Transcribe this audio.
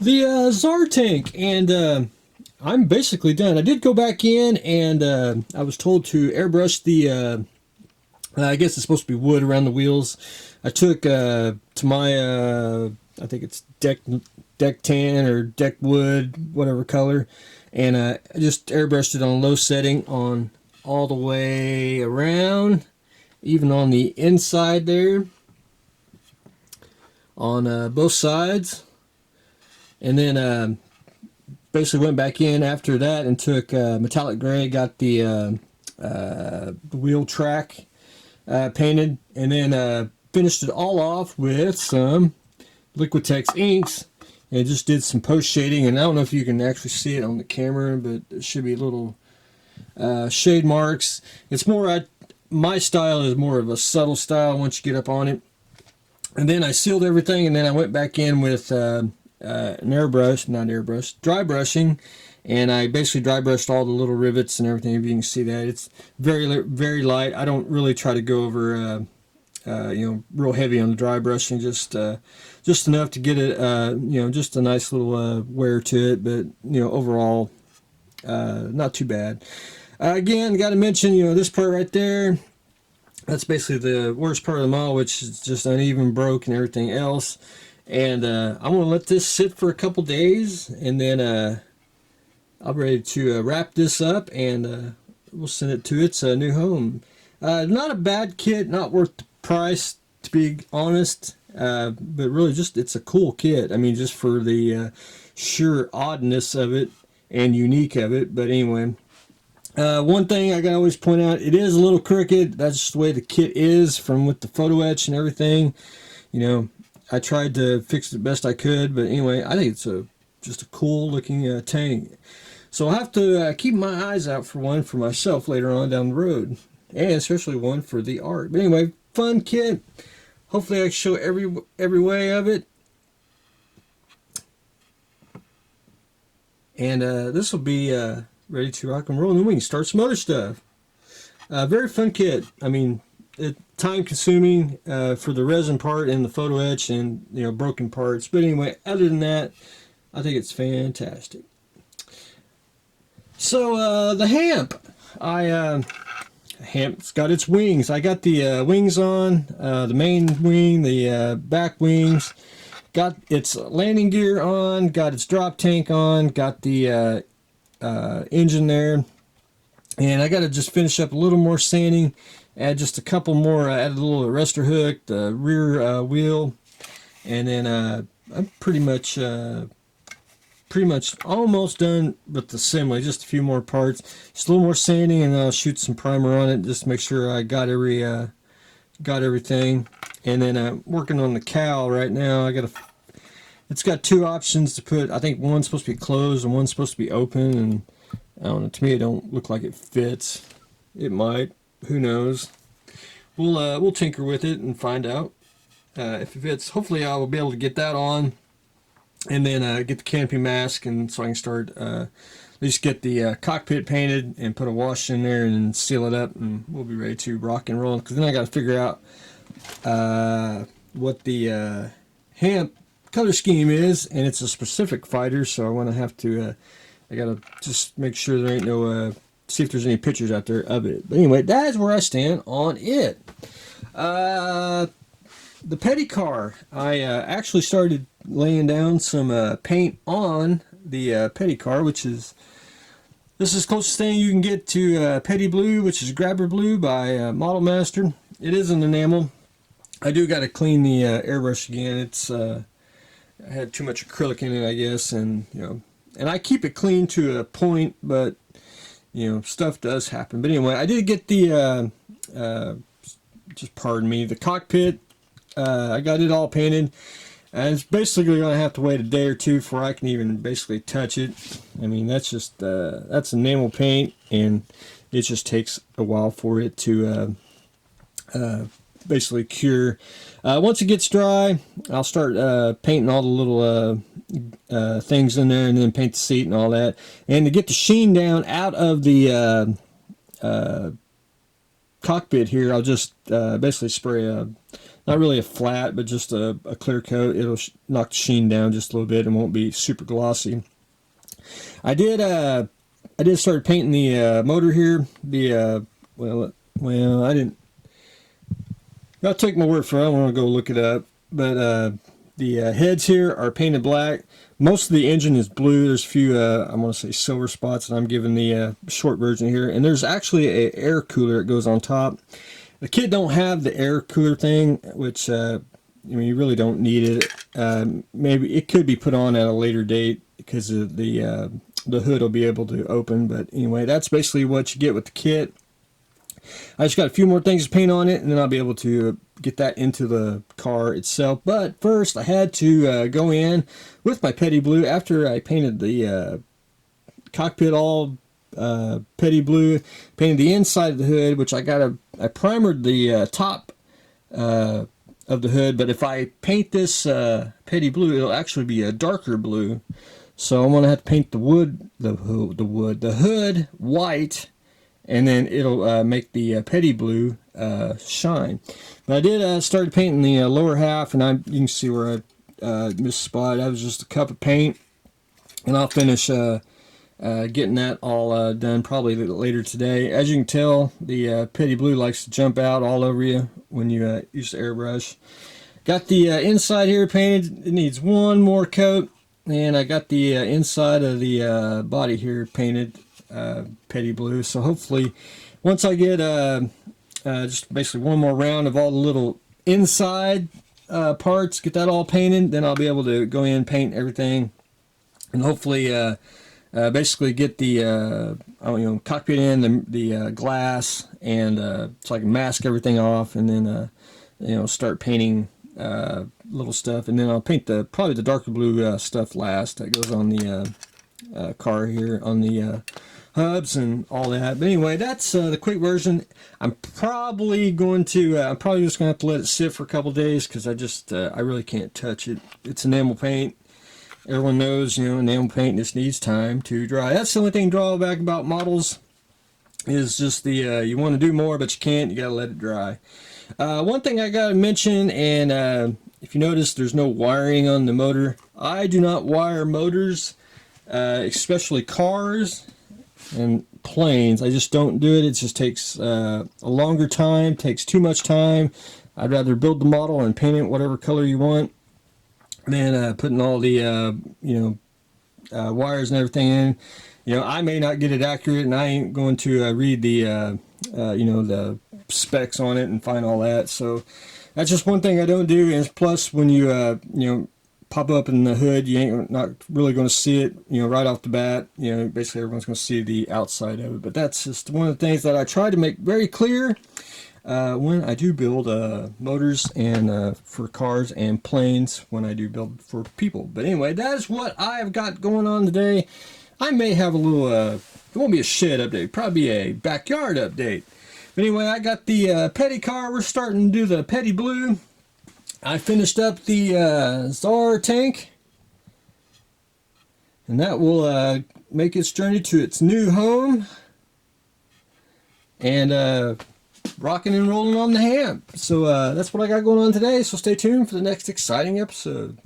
Tsar tank, and I'm basically done. I did go back in, and I was told to airbrush the. I guess it's supposed to be wood around the wheels. I took to my I think it's deck tan or deck wood, whatever color, and I just airbrushed it on low setting on all the way around, even on the inside there, on both sides, and then basically went back in after that and took metallic gray, got the wheel track painted, and then finished it all off with some Liquitex inks, and just did some post shading. And I don't know if you can actually see it on the camera, but there should be little shade marks. It's more my style is more of a subtle style once you get up on it. And then I sealed everything, and then I went back in with an airbrush, not airbrush, dry brushing, and I basically dry brushed all the little rivets and everything. If you can see that, it's very light. I don't really try to go over real heavy on the dry brushing, just enough to get it just a nice little wear to it, but overall not too bad. Again, got to mention this part right there. That's basically the worst part of the model, which is just uneven, broke, and everything else. And I'm going to let this sit for a couple days, and then I'm ready to wrap this up, and we'll send it to its new home. Not a bad kit, not worth the price, to be honest, but really just it's a cool kit. I mean, just for the sheer oddness of it and unique of it. But anyway, one thing I can always point out, it is a little crooked. That's just the way the kit is, from with the photo etch and everything. I tried to fix it the best I could, but anyway, I think it's just a cool looking tank. So I'll have to keep my eyes out for one for myself later on down the road, and especially one for the art. But anyway, fun kit. Hopefully I can show every way of it. And this will be ready to rock and roll, and then we can start some other stuff. Very fun kit. I mean, time consuming for the resin part and the photo etch and broken parts. But anyway, other than that, I think it's fantastic. So the hamp, hamp's got its wings. I got the wings on, the main wing, the back wings, got its landing gear on, got its drop tank on, got the engine there, and I got to just finish up a little more sanding, add just a couple more, add a little arrestor hook, the rear wheel, and then I'm pretty much almost done with the assembly. Just a few more parts, just a little more sanding, and I'll shoot some primer on it just to make sure I got everything. And then I'm working on the cowl right now. It's got two options to put. I think one's supposed to be closed and one's supposed to be open, and I don't know, to me it don't look like it fits. It might, who knows. We'll tinker with it and find out if it fits. Hopefully I will be able to get that on, and then get the canopy mask, and so I can start at least get the cockpit painted and put a wash in there and seal it up, and we'll be ready to rock and roll. Because then I got to figure out what the hamp color scheme is, and it's a specific fighter, so I want to have to I got to just make sure there ain't no see if there's any pictures out there of it. But anyway, that is where I stand on it. The petty car, I actually started laying down some paint on the petty car, which is, this is the closest thing you can get to petty blue, which is grabber blue by Model Master. It is an enamel. I do got to clean the airbrush again. It's I had too much acrylic in it, I guess, and and I keep it clean to a point, but stuff does happen. But anyway, I did get the just pardon me, the cockpit. I got it all painted, and it's basically going to have to wait a day or two before I can even basically touch it. I mean, that's just that's enamel paint, and it just takes a while for it to basically cure. Once it gets dry, I'll start painting all the little things in there, and then paint the seat and all that. And to get the sheen down out of the cockpit here, I'll just basically spray not really a flat, but just a clear coat. It'll knock the sheen down just a little bit and won't be super glossy. I did start painting the motor here. The well, I didn't. I'll take my word for it. I want to go look it up. But the heads here are painted black. Most of the engine is blue. There's a few, I want to say silver spots, and I'm giving the short version here. And there's actually an air cooler that goes on top. The kit don't have the air cooler thing, which I mean, you really don't need it. Maybe it could be put on at a later date because of the hood will be able to open. But anyway, that's basically what you get with the kit. I just got a few more things to paint on it, and then I'll be able to get that into the car itself. But first, I had to go in with my petty blue after I painted the cockpit all petty blue. Painted the inside of the hood, which I primered the top of the hood. But if I paint this petty blue, it'll actually be a darker blue. So I'm gonna have to paint the hood white. And then it'll make the petty blue shine. But I did start painting the lower half, and you can see where I missed a spot. That was just a cup of paint, and I'll finish getting that all done probably later today. As you can tell, the petty blue likes to jump out all over you when you use the airbrush. Got the inside here painted. It needs one more coat, and I got the inside of the body here painted. Petty blue. So hopefully once I get just basically one more round of all the little inside parts, get that all painted, then I'll be able to go in and paint everything, and hopefully basically get the cockpit in, the glass, and so I can mask everything off, and then start painting little stuff, and then I'll paint probably the darker blue stuff last that goes on the car here, on the hubs and all that. But anyway, that's the quick version. I'm probably just going to have to let it sit for a couple days, because I really can't touch it. It's enamel paint. Everyone knows, enamel paint just needs time to dry. That's the only thing drawback about models, is just the you want to do more, but you can't. You got to let it dry. One thing I got to mention, and if you notice, there's no wiring on the motor. I do not wire motors, especially cars and planes. I just don't do it. It just takes a longer time, takes too much time. I'd rather build the model and paint it whatever color you want than putting all the wires and everything in. I may not get it accurate, and I ain't going to read the the specs on it and find all that. So that's just one thing I don't do. And plus, when you pop up in the hood, you not really going to see it, right off the bat. Basically everyone's going to see the outside of it. But that's just one of the things that I try to make very clear when I do build motors and for cars and planes, when I do build for people. But anyway, that is what I've got going on today. I may have a little, it won't be a shed update, probably a backyard update. But anyway, I got the petty car. We're starting to do the petty blue. I finished up the Tsar tank, and that will make its journey to its new home, and rocking and rolling on the hamp. So that's what I got going on today, so stay tuned for the next exciting episode.